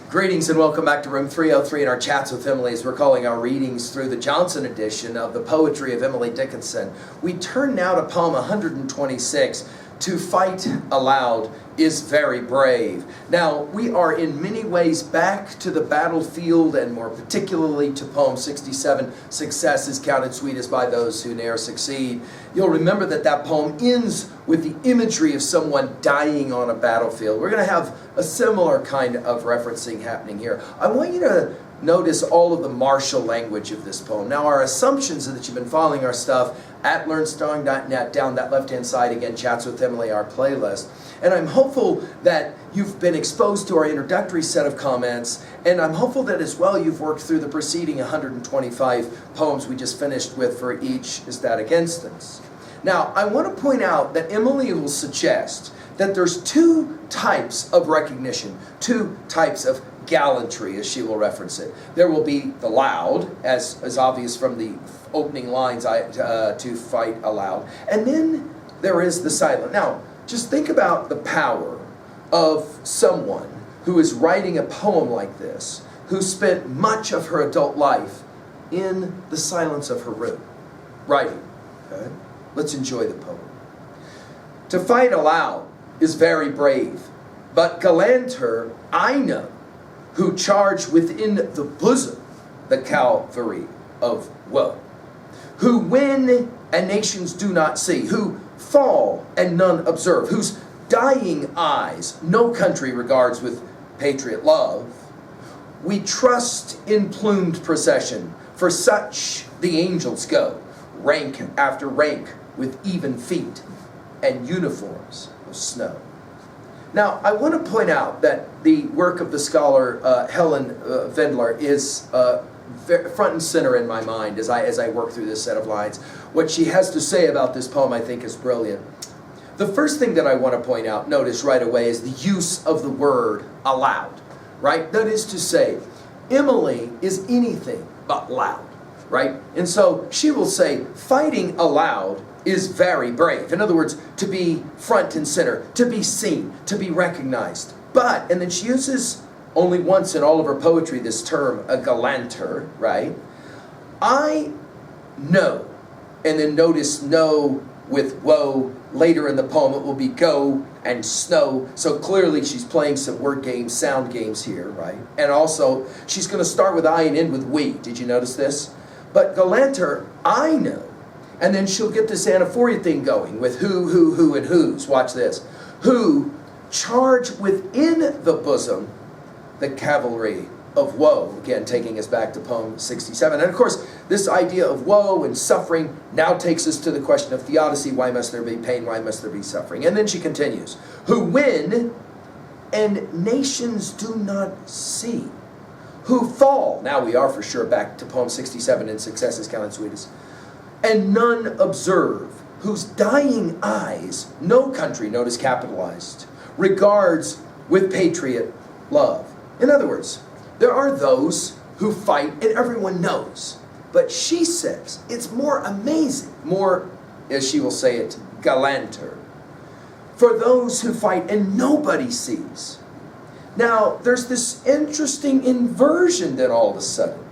Greetings and welcome back to room 303 in our Chats with Emily as we're calling our readings through the Johnson edition of the poetry of Emily Dickinson. We turn now to poem 126, To Fight Aloud is Very Brave. Now, we are in many ways back to the battlefield and more particularly to poem 67, Success is Counted Sweetest by Those Who Ne'er Succeed. You'll remember that that poem ends with the imagery of someone dying on a battlefield. We're going to have a similar kind of referencing happening here. I want you to notice all of the martial language of this poem. Now, our assumptions are that you've been following our stuff at learnstrong.net, down that left-hand side, again, Chats with Emily, our playlist. And I'm hopeful that you've been exposed to our introductory set of comments, and I'm hopeful that as well you've worked through the preceding 125 poems we just finished with for each static instance. Now, I want to point out that Emily will suggest that there's two types of recognition, two types of gallantry, as she will reference it. There will be the loud, as is obvious from the opening lines, to fight aloud. And then there is the silent. Now, just think about the power of someone who is writing a poem like this, who spent much of her adult life in the silence of her room, writing. Okay? Let's enjoy the poem. To fight aloud is very brave, but gallanter I know, who charge within the bosom the cavalry of woe, who win and nations do not see, who fall and none observe, whose dying eyes no country regards with patriot love. We trust in plumed procession, for such the angels go, rank after rank with even feet and uniforms of snow. Now, I want to point out that the work of the scholar Helen Vendler is front and center in my mind as I work through this set of lines. What she has to say about this poem, I think, is brilliant. The first thing that I want to point out, notice right away, is the use of the word aloud, right? That is to say, Emily is anything but loud, right? And so she will say, fighting aloud is very brave. In other words, to be front and center, to be seen, to be recognized. But, and then she uses only once in all of her poetry this term, a gallanter, right? I know, and then notice know with woe. Later in the poem it will be go and snow. So clearly she's playing some word games, sound games here, right? And also she's going to start with I and end with we. Did you notice this? But gallanter, I know. And then she'll get this anaphoria thing going with who, and whose. Watch this. Who charge within the bosom the cavalry of woe. Again, taking us back to poem 67. And of course, this idea of woe and suffering now takes us to the question of theodicy. Why must there be pain? Why must there be suffering? And then she continues. Who win and nations do not see. Who fall. Now we are for sure back to poem 67 and Success is Counted Sweetest. And none observe, whose dying eyes no country, notice capitalized, regards with patriot love. In other words, there are those who fight and everyone knows. But she says it's more amazing, more, as she will say it, gallanter, for those who fight and nobody sees. Now, there's this interesting inversion then all of a sudden,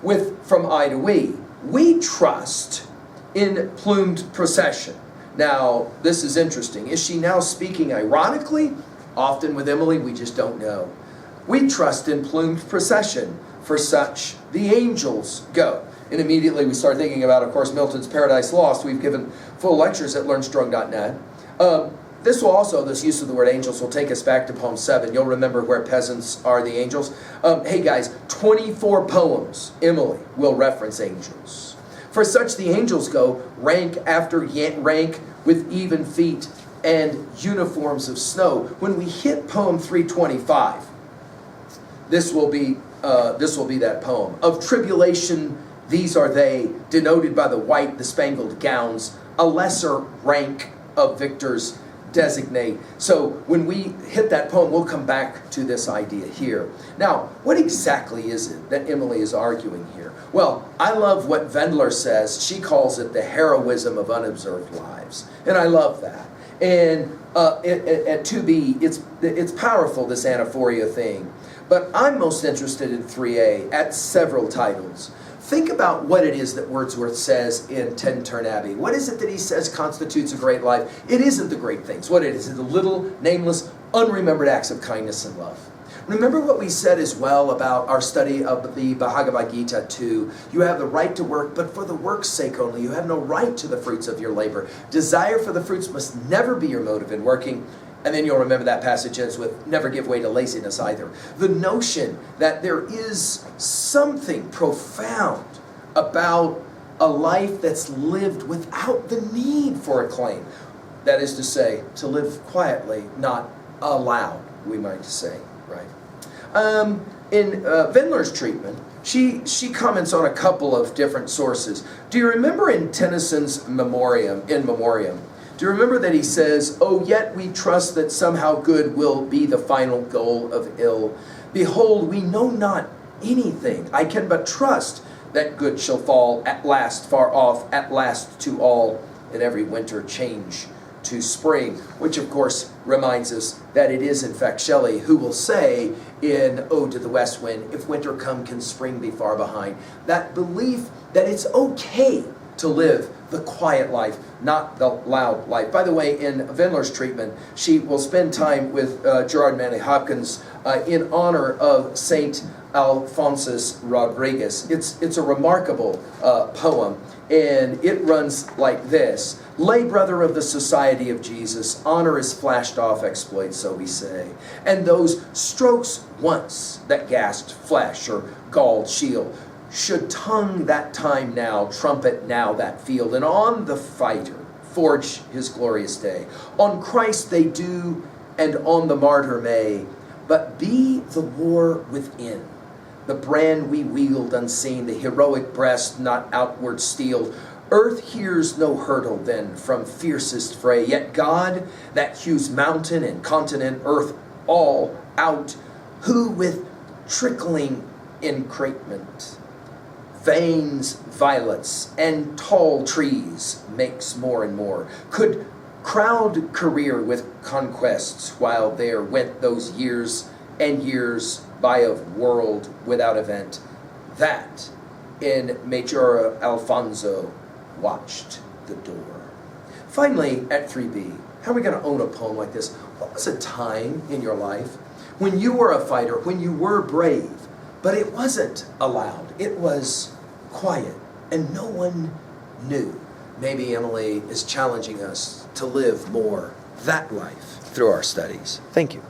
with from I to we. We trust in plumed procession. Now, this is interesting. Is she now speaking ironically? Often with Emily, we just don't know. We trust in plumed procession, for such the angels go. And immediately we start thinking about, of course, Milton's Paradise Lost. We've given full lectures at learnstrong.net. This use of the word angels will take us back to poem 7. You'll remember where peasants are the angels. Hey guys, 24 poems, Emily will reference angels. For such the angels go, rank after rank with even feet and uniforms of snow. When we hit poem 325, this will be that poem. Of tribulation, these are they, denoted by the white, the spangled gowns, a lesser rank of victors designate. So when we hit that poem, we'll come back to this idea here. Now, what exactly is it that Emily is arguing here? Well, I love what Vendler says. She calls it the heroism of unobserved lives. And I love that. And at 2b, it's powerful, this anaphoria thing. But I'm most interested in 3a at several titles. Think about what it is that Wordsworth says in Tintern Abbey. What is it that he says constitutes a great life? It isn't the great things. What it is the little, nameless, unremembered acts of kindness and love. Remember what we said as well about our study of the Bhagavad Gita 2. You have the right to work, but for the work's sake only. You have no right to the fruits of your labor. Desire for the fruits must never be your motive in working. And then you'll remember that passage ends with, never give way to laziness either. The notion that there is something profound about a life that's lived without the need for acclaim. That is to say, to live quietly, not aloud, we might say, right? In Wendler's treatment, she comments on a couple of different sources. Do you remember in Tennyson's In Memoriam, do you remember that he says, "Oh, yet we trust that somehow good will be the final goal of ill. Behold, we know not anything. I can but trust that good shall fall at last far off, at last to all, in every winter change to spring," which of course reminds us that it is in fact Shelley who will say in Ode to the West Wind, "If winter come, can spring be far behind?" That belief that it's okay to live the quiet life, not the loud life. By the way, in Wendler's treatment, she will spend time with Gerard Manley Hopkins in honor of Saint Alphonsus Rodriguez. It's a remarkable poem, and it runs like this. Lay brother of the Society of Jesus, honor is flashed off exploit, so we say. And those strokes once that gasped flesh or galled shield, should tongue that time now, trumpet now that field, and on the fighter forge his glorious day. On Christ they do, and on the martyr may, but be the war within. The brand we wield unseen, the heroic breast not outward steeled. Earth hears no hurdle then from fiercest fray, yet God, that hews mountain and continent, earth all out, who with trickling encrapement veins violets and tall trees makes more and more, could crowd career with conquests while there went those years and years by of world without event, that in Major Alfonso watched the door. Finally, at 3b, how are we going to own a poem like this? What was a time in your life when you were a fighter, when you were brave, but it wasn't aloud, it was quiet, and no one knew? Maybe Emily is challenging us to live more that life through our studies. Thank you.